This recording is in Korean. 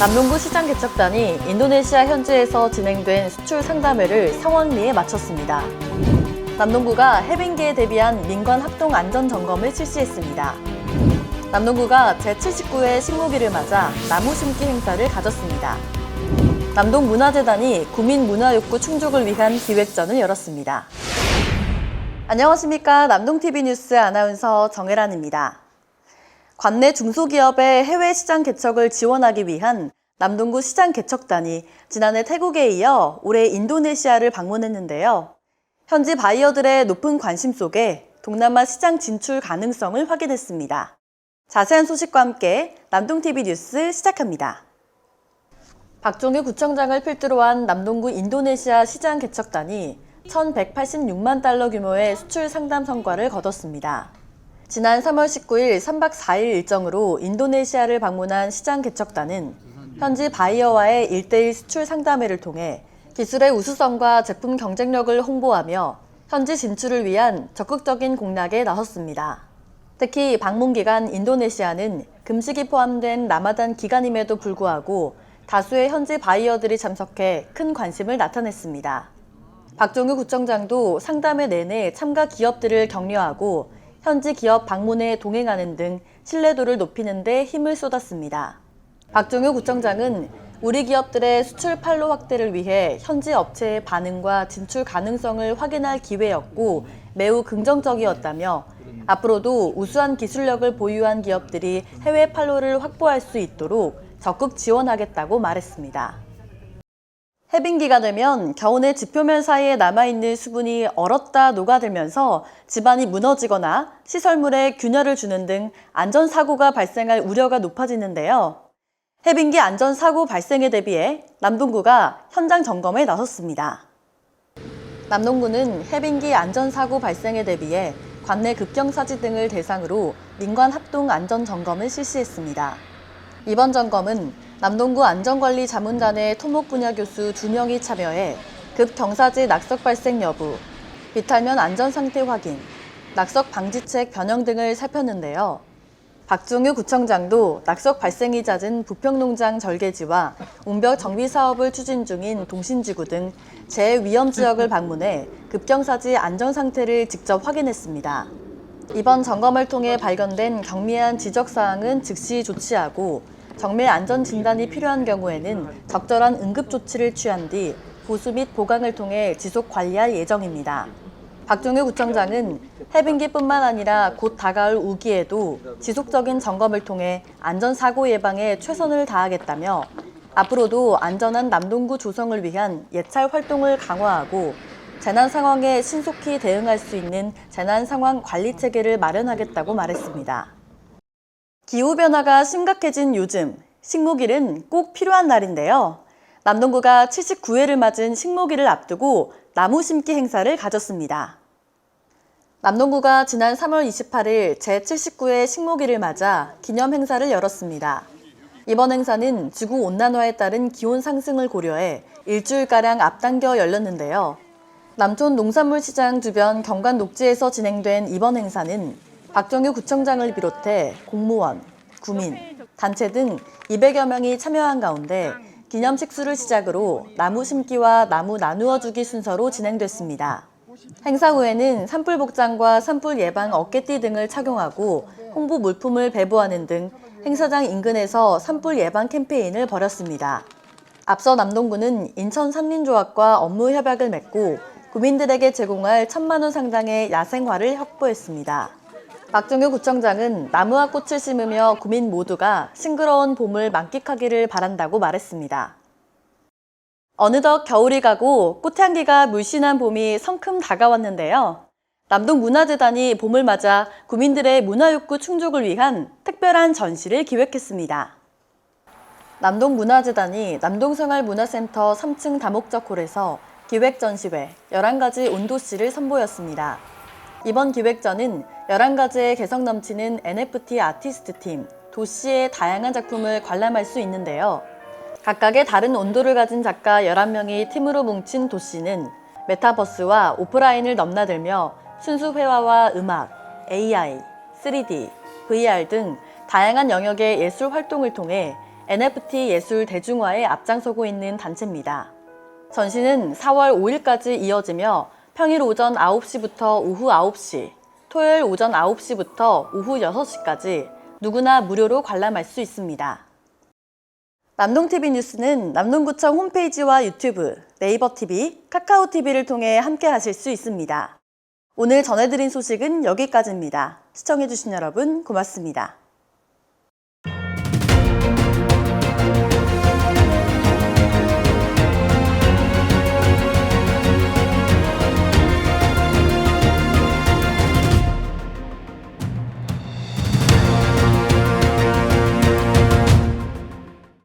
남동구 시장개척단이 인도네시아 현지에서 진행된 수출 상담회를 성황리에 마쳤습니다. 남동구가 해빙기에 대비한 민관 합동 안전 점검을 실시했습니다. 남동구가 제79회 식무기를 맞아 나무 심기 행사를 가졌습니다. 남동문화재단이 구민 문화욕구 충족을 위한 기획전을 열었습니다. 안녕하십니까. 남동TV 뉴스 아나운서 정혜란입니다. 관내 중소기업의 해외 시장 개척을 지원하기 위한 남동구 시장개척단이 지난해 태국에 이어 올해 인도네시아를 방문했는데요. 현지 바이어들의 높은 관심 속에 동남아 시장 진출 가능성을 확인했습니다. 자세한 소식과 함께 남동TV 뉴스 시작합니다. 박종규 구청장을 필두로 한 남동구 인도네시아 시장개척단이 1,186만 달러 규모의 수출 상담 성과를 거뒀습니다. 지난 3월 19일 3박 4일 일정으로 인도네시아를 방문한 시장개척단은 현지 바이어와의 1:1 수출 상담회를 통해 기술의 우수성과 제품 경쟁력을 홍보하며 현지 진출을 위한 적극적인 공략에 나섰습니다. 특히 방문 기간 인도네시아는 금식이 포함된 라마단 기간임에도 불구하고 다수의 현지 바이어들이 참석해 큰 관심을 나타냈습니다. 박종규 구청장도 상담회 내내 참가 기업들을 격려하고 현지 기업 방문에 동행하는 등 신뢰도를 높이는 데 힘을 쏟았습니다. 박종규 구청장은 우리 기업들의 수출 판로 확대를 위해 현지 업체의 반응과 진출 가능성을 확인할 기회였고 매우 긍정적이었다며 앞으로도 우수한 기술력을 보유한 기업들이 해외 판로를 확보할 수 있도록 적극 지원하겠다고 말했습니다. 해빙기가 되면 겨우내 지표면 사이에 남아있는 수분이 얼었다 녹아들면서 집안이 무너지거나 시설물에 균열을 주는 등 안전사고가 발생할 우려가 높아지는데요. 해빙기 안전사고 발생에 대비해 남동구가 현장 점검에 나섰습니다. 남동구는 해빙기 안전사고 발생에 대비해 관내 급경사지 등을 대상으로 민관 합동 안전점검을 실시했습니다. 이번 점검은 남동구 안전관리 자문단의 토목 분야 교수 2명이 참여해 급경사지 낙석 발생 여부, 비탈면 안전 상태 확인, 낙석 방지책 변형 등을 살폈는데요. 박종규 구청장도 낙석 발생이 잦은 부평농장 절개지와 운벽 정비 사업을 추진 중인 동신지구 등 재위험 지역을 방문해 급경사지 안전 상태를 직접 확인했습니다. 이번 점검을 통해 발견된 경미한 지적사항은 즉시 조치하고 정밀 안전 진단이 필요한 경우에는 적절한 응급 조치를 취한 뒤 보수 및 보강을 통해 지속 관리할 예정입니다. 박종규 구청장은 해빙기뿐만 아니라 곧 다가올 우기에도 지속적인 점검을 통해 안전사고 예방에 최선을 다하겠다며 앞으로도 안전한 남동구 조성을 위한 예찰 활동을 강화하고 재난 상황에 신속히 대응할 수 있는 재난 상황 관리 체계를 마련하겠다고 말했습니다. 기후변화가 심각해진 요즘, 식목일은 꼭 필요한 날인데요. 남동구가 79회를 맞은 식목일을 앞두고 나무 심기 행사를 가졌습니다. 남동구가 지난 3월 28일 제79회 식목일을 맞아 기념 행사를 열었습니다. 이번 행사는 지구온난화에 따른 기온 상승을 고려해 일주일가량 앞당겨 열렸는데요. 남촌 농산물시장 주변 경관 녹지에서 진행된 이번 행사는 박종규 구청장을 비롯해 공무원, 구민, 단체 등 200여 명이 참여한 가운데 기념 식수를 시작으로 나무 심기와 나무 나누어 주기 순서로 진행됐습니다. 행사 후에는 산불 복장과 산불 예방 어깨띠 등을 착용하고 홍보 물품을 배부하는 등 행사장 인근에서 산불 예방 캠페인을 벌였습니다. 앞서 남동구는 인천산림조합과 업무 협약을 맺고 구민들에게 제공할 1,000만 원 상당의 야생화를 확보했습니다. 박종규 구청장은 나무와 꽃을 심으며 구민 모두가 싱그러운 봄을 만끽하기를 바란다고 말했습니다. 어느덧 겨울이 가고 꽃향기가 물씬한 봄이 성큼 다가왔는데요. 남동문화재단이 봄을 맞아 구민들의 문화욕구 충족을 위한 특별한 전시를 기획했습니다. 남동문화재단이 남동생활문화센터 3층 다목적 홀에서 기획전시회 11가지 온도시를 선보였습니다. 이번 기획전은 11가지의 개성 넘치는 NFT 아티스트 팀, 도시의 다양한 작품을 관람할 수 있는데요. 각각의 다른 온도를 가진 작가 11명이 팀으로 뭉친 도시는 메타버스와 오프라인을 넘나들며 순수 회화와 음악, AI, 3D, VR 등 다양한 영역의 예술 활동을 통해 NFT 예술 대중화에 앞장서고 있는 단체입니다. 전시는 4월 5일까지 이어지며 평일 오전 9시부터 오후 9시, 토요일 오전 9시부터 오후 6시까지 누구나 무료로 관람할 수 있습니다. 남동TV 뉴스는 남동구청 홈페이지와 유튜브, 네이버TV, 카카오TV를 통해 함께 하실 수 있습니다. 오늘 전해드린 소식은 여기까지입니다. 시청해주신 여러분 고맙습니다.